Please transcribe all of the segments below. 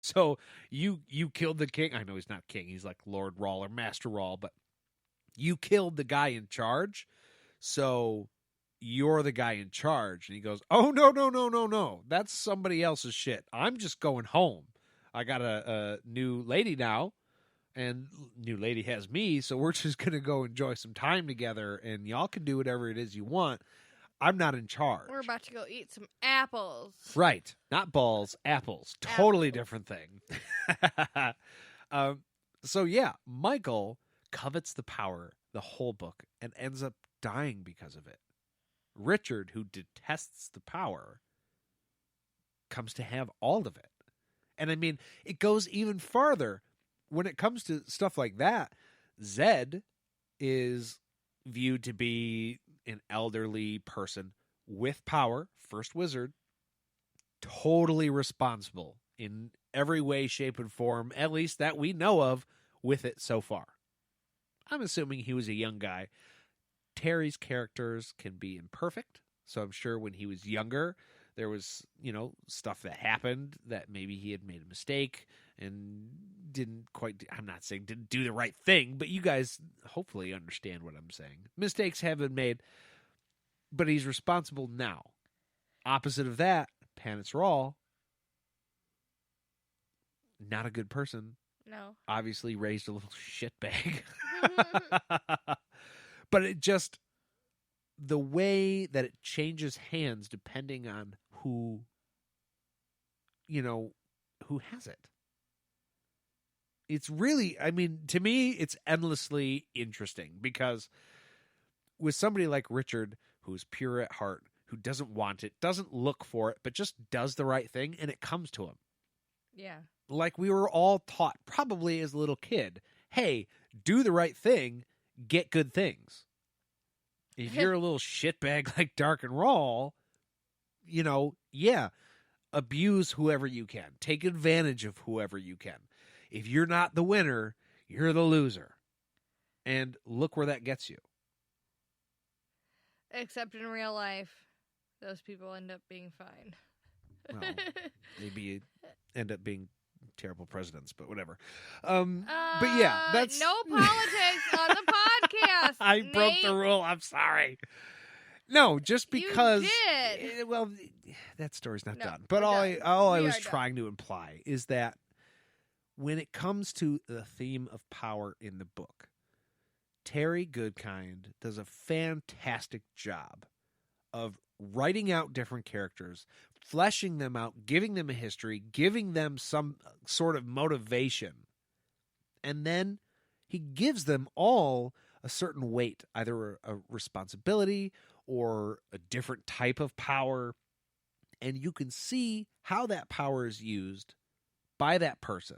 So you killed the king. I know he's not king. He's like Lord Rawl or Master Rawl, but you killed the guy in charge. So you're the guy in charge. And he goes, oh, no. That's somebody else's shit. I'm just going home. I got a new lady now, and new lady has me, so we're just going to go enjoy some time together, and y'all can do whatever it is you want. I'm not in charge. We're about to go eat some apples. Right. Not balls, apples. Totally different thing. So, yeah, Michael covets the power the whole book and ends up dying because of it. Richard, who detests the power, comes to have all of it. And I mean, it goes even farther. When it comes to stuff like that, Zed is viewed to be an elderly person with power, first wizard, totally responsible in every way, shape, and form, at least that we know of, with it so far. I'm assuming he was a young guy. Terry's characters can be imperfect, so I'm sure when he was younger, there was, stuff that happened that maybe he had made a mistake and didn't quite, I'm not saying didn't do the right thing, but you guys hopefully understand what I'm saying. Mistakes have been made, but he's responsible now. Opposite of that, Panitz Rawl, not a good person. No. Obviously raised a little shitbag. But it just, the way that it changes hands depending on who has it. It's really, I mean, to me, it's endlessly interesting because with somebody like Richard, who's pure at heart, who doesn't want it, doesn't look for it, but just does the right thing, and it comes to him. Yeah. Like we were all taught, probably as a little kid, hey, do the right thing, get good things. If you're a little shitbag like Dark and Rawl, abuse whoever you can. Take advantage of whoever you can. If you're not the winner, you're the loser. And look where that gets you. Except in real life, those people end up being fine. Well, maybe end up being terrible presidents, but whatever. But yeah, that's no politics on the podcast. I broke the rule. I'm sorry. No, just because you did. Well, that story's not done. But done. all I was trying to imply is that when it comes to the theme of power in the book, Terry Goodkind does a fantastic job of writing out different characters, fleshing them out, giving them a history, giving them some sort of motivation. And then he gives them all a certain weight, either a responsibility or a different type of power. And you can see how that power is used by that person,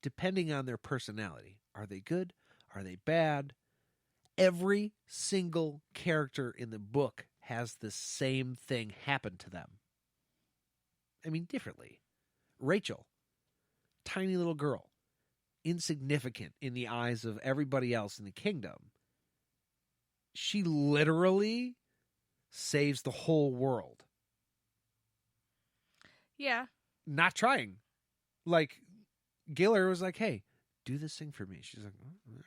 depending on their personality. Are they good? Are they bad? Every single character in the book has the same thing happen to them. I mean, differently. Rachel, tiny little girl, insignificant in the eyes of everybody else in the kingdom. She literally saves the whole world. Yeah. Not trying. Like, Giller was like, hey, do this thing for me. She's like,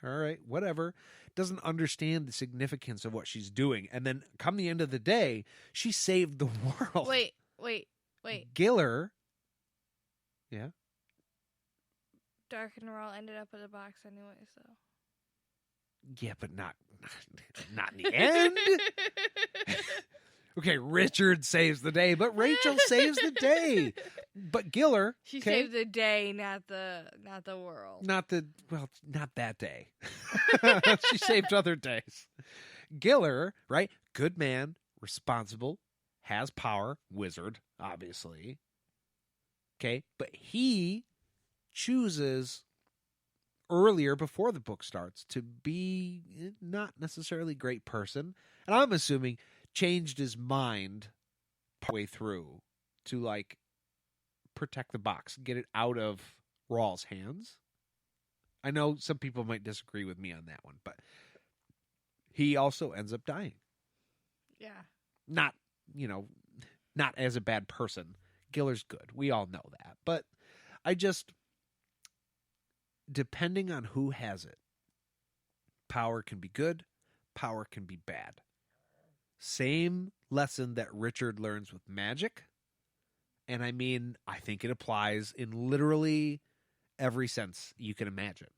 all right, whatever. Doesn't understand the significance of what she's doing. And then come the end of the day, she saved the world. Wait. Giller. Yeah. Dark and Rawl ended up in a box anyway, so. Yeah, but not in the end. Okay, Richard saves the day, but Rachel saves the day. But Giller, she saved the day, not the world. Not that day. She saved other days. Giller, right? Good man, responsible, has power, wizard, obviously. Okay, but he chooses earlier, before the book starts, to be not necessarily a great person. And I'm assuming changed his mind partway through to, like, protect the box, get it out of Rawl's hands. I know some people might disagree with me on that one, but he also ends up dying. Yeah. Not as a bad person. Giller's good. We all know that. But I just, depending on who has it, power can be good, power can be bad. Same lesson that Richard learns with magic. And I mean, I think it applies in literally every sense you can imagine.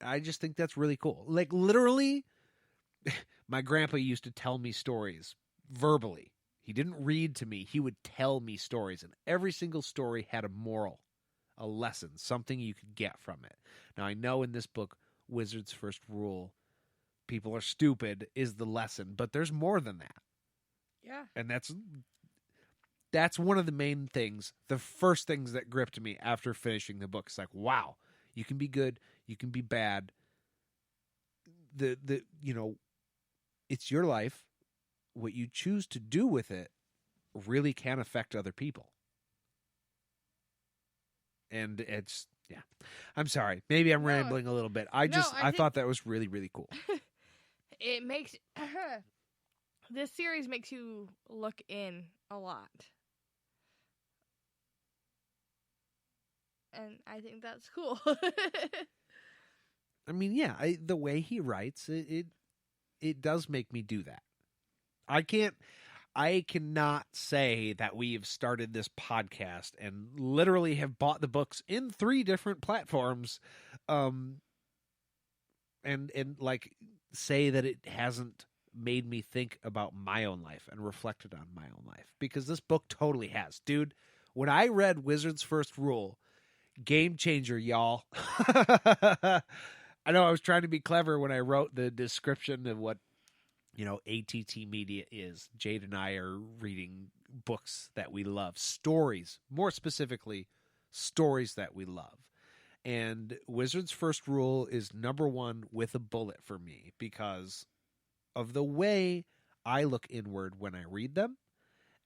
I just think that's really cool. Like, literally, my grandpa used to tell me stories verbally. He didn't read to me. He would tell me stories. And every single story had a moral, a lesson, something you could get from it. Now, I know in this book, Wizard's First Rule, people are stupid is the lesson. But there's more than that. Yeah. And that's one of the main things, the first things that gripped me after finishing the book. It's like, wow, you can be good, you can be bad. It's your life. What you choose to do with it really can affect other people. And it's, yeah. I'm sorry. Maybe I'm rambling a little bit. I thought that was really, really cool. It makes this series makes you look in a lot. And I think that's cool. I mean, yeah, the way he writes, it does make me do that. I cannot say that we've started this podcast and literally have bought the books in 3 different platforms, and like say that it hasn't made me think about my own life and reflected on my own life, because this book totally has. Dude, when I read Wizard's First Rule, game changer, y'all. I know I was trying to be clever when I wrote the description of what, ATT Media is. Jade and I are reading books that we love, stories, more specifically, stories that we love. And Wizard's First Rule is number 1 with a bullet for me because of the way I look inward when I read them,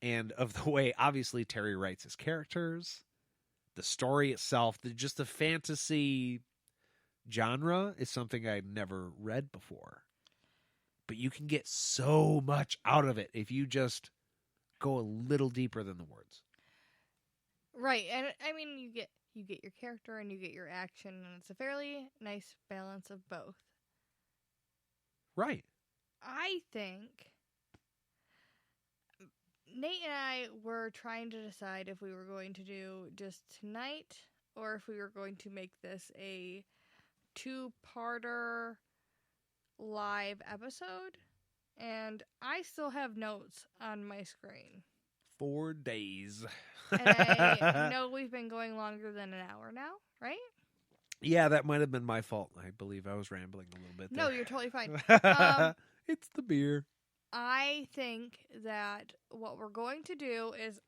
and of the way, obviously, Terry writes his characters, the story itself, just the fantasy genre is something I'd never read before. But you can get so much out of it if you just go a little deeper than the words. Right. And I mean, you get your character and you get your action, and it's a fairly nice balance of both. Right. I think Nate and I were trying to decide if we were going to do just tonight or if we were going to make this a 2-parter live episode. And I still have notes on my screen. 4 days. And I know we've been going longer than an hour now, right? Yeah, that might have been my fault. I believe I was rambling a little bit there. No, you're totally fine. It's the beer. I think that what we're going to do is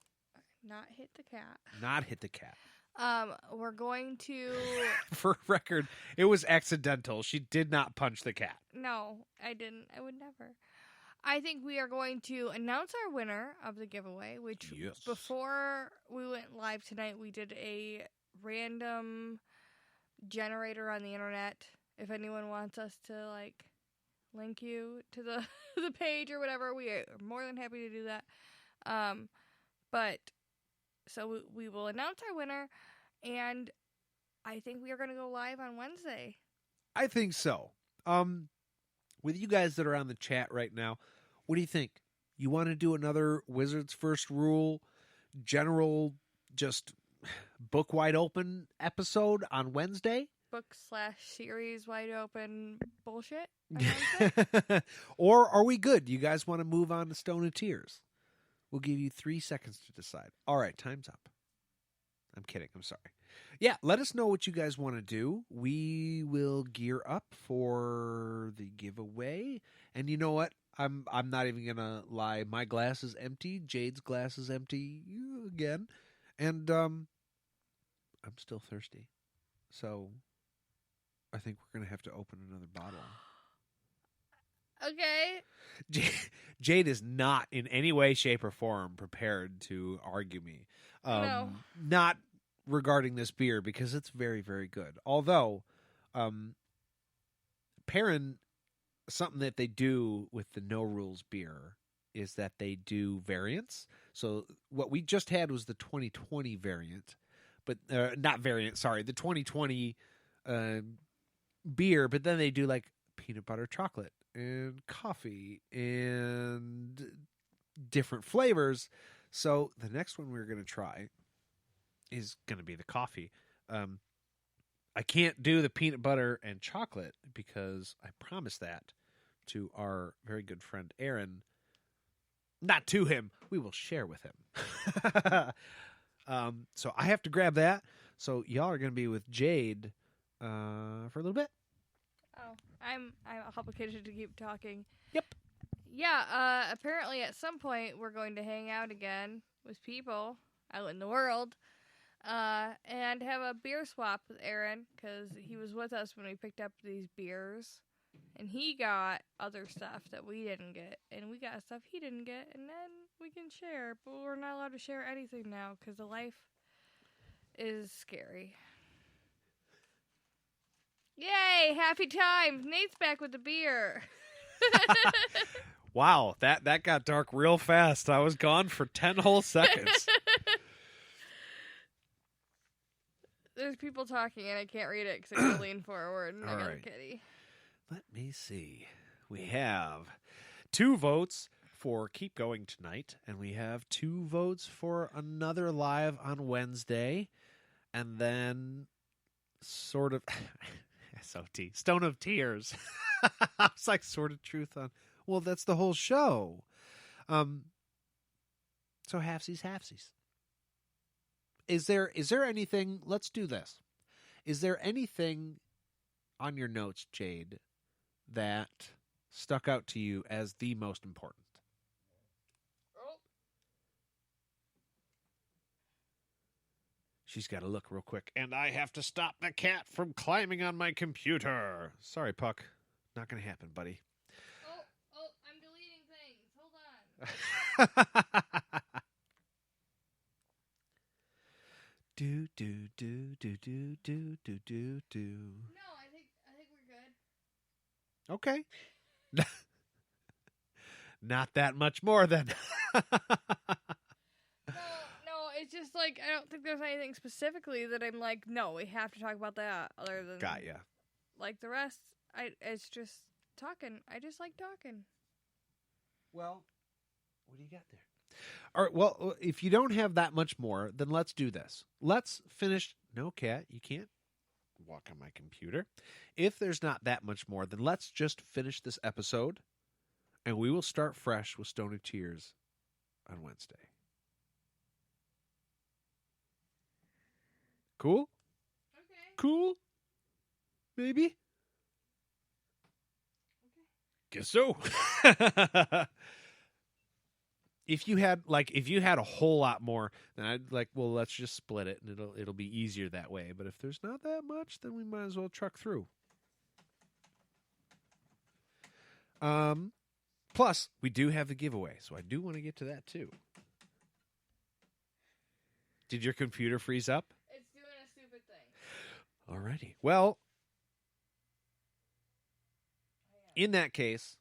not hit the cat. Not hit the cat. We're going to... For record, it was accidental. She did not punch the cat. No, I didn't. I would never. I think we are going to announce our winner of the giveaway, which before we went live tonight, we did a random generator on the internet. If anyone wants us to, link you to the the page or whatever, we are more than happy to do that. So we will announce our winner, and I think we are going to go live on Wednesday. I think so. With you guys that are on the chat right now, what do you think? You want to do another Wizard's First Rule general, just book wide open episode on Wednesday? Book/series wide open bullshit? Or are we good? You guys want to move on to Stone of Tears? We'll give you 3 seconds to decide. All right, time's up. I'm kidding. I'm sorry. Yeah, let us know what you guys want to do. We will gear up for the giveaway. And you know what? I'm not even going to lie. My glass is empty. Jade's glass is empty again. And I'm still thirsty. So I think we're going to have to open another bottle. Okay. Jade is not in any way, shape, or form prepared to argue me. No. Not regarding this beer, because it's very, very good. Although, Perrin, something that they do with the No Rules beer is that they do variants. So what we just had was the 2020 variant, but not variant. Sorry, the 2020 beer. But then they do like peanut butter chocolate and coffee and different flavors. So the next one we're going to try is going to be the coffee. I can't do the peanut butter and chocolate because I promised that to our very good friend Aaron. Not to him. We will share with him. So I have to grab that. So y'all are going to be with Jade for a little bit. Oh, I'm obligated to keep talking. Yep. Yeah, apparently at some point we're going to hang out again with people out in the world and have a beer swap with Aaron because he was with us when we picked up these beers. And he got other stuff that we didn't get, and we got stuff he didn't get, and then we can share. But we're not allowed to share anything now because the life is scary. Yay! Happy times! Nate's back with the beer. Wow, that got dark real fast. I was gone for 10 whole seconds. There's people talking, and I can't read it because I can lean forward, and I got a kitty. Let me see. We have 2 votes for Keep Going Tonight, and we have 2 votes for another live on Wednesday, and then sort of SOT, Stone of Tears. It's like Sort of Truth on. Well, that's the whole show. So halfsies. Is there anything? Let's do this. Is there anything on your notes, Jade, that stuck out to you as the most important? Oh. She's got to look real quick, and I have to stop the cat from climbing on my computer. Sorry, Puck. Not going to happen, buddy. Oh, I'm deleting things. Hold on. do. No, I think we're good. Okay. Not that much more then. No, it's just like I don't think there's anything specifically that I'm like, no, we have to talk about that. Other than Got ya. Like the rest, it's just talking. I just like talking. Well, what do you got there? All right, well, if you don't have that much more, then let's do this. Let's finish. No, cat, you can't walk on my computer. If there's not that much more, then let's just finish this episode, and we will start fresh with Stone of Tears on Wednesday. Cool? Okay. Cool? Maybe? Okay. Guess so. If you had a whole lot more, then I'd like, well, let's just split it, and it'll be easier that way. But if there's not that much, then we might as well truck through. Plus, we do have the giveaway, so I do want to get to that too. Did your computer freeze up? It's doing a stupid thing. Alrighty. Well, in that case.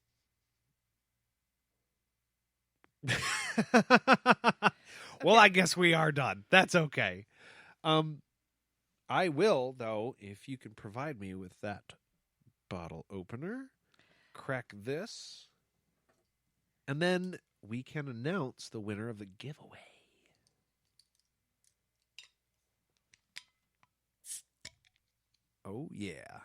Well, I guess we are done. That's okay. I will, though, if you can provide me with that bottle opener, crack this, and then we can announce the winner of the giveaway. Oh, yeah.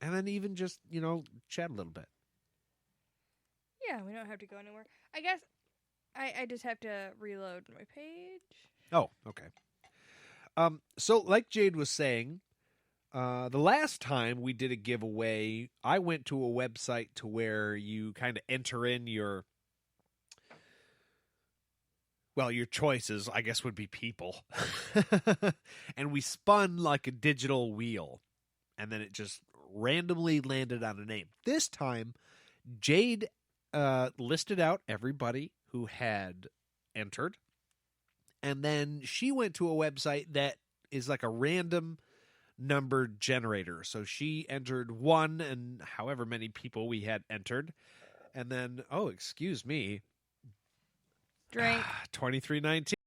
And then even just, chat a little bit. Yeah, we don't have to go anywhere. I guess I just have to reload my page. Oh, okay. So like Jade was saying, the last time we did a giveaway, I went to a website to where you kind of enter in your choices, I guess, would be people. And we spun like a digital wheel, and then it just randomly landed on a name. This time, Jade listed out everybody who had entered, and then she went to a website that is like a random number generator. So she entered 1 and however many people we had entered, and then, oh, excuse me, Drink. 2319.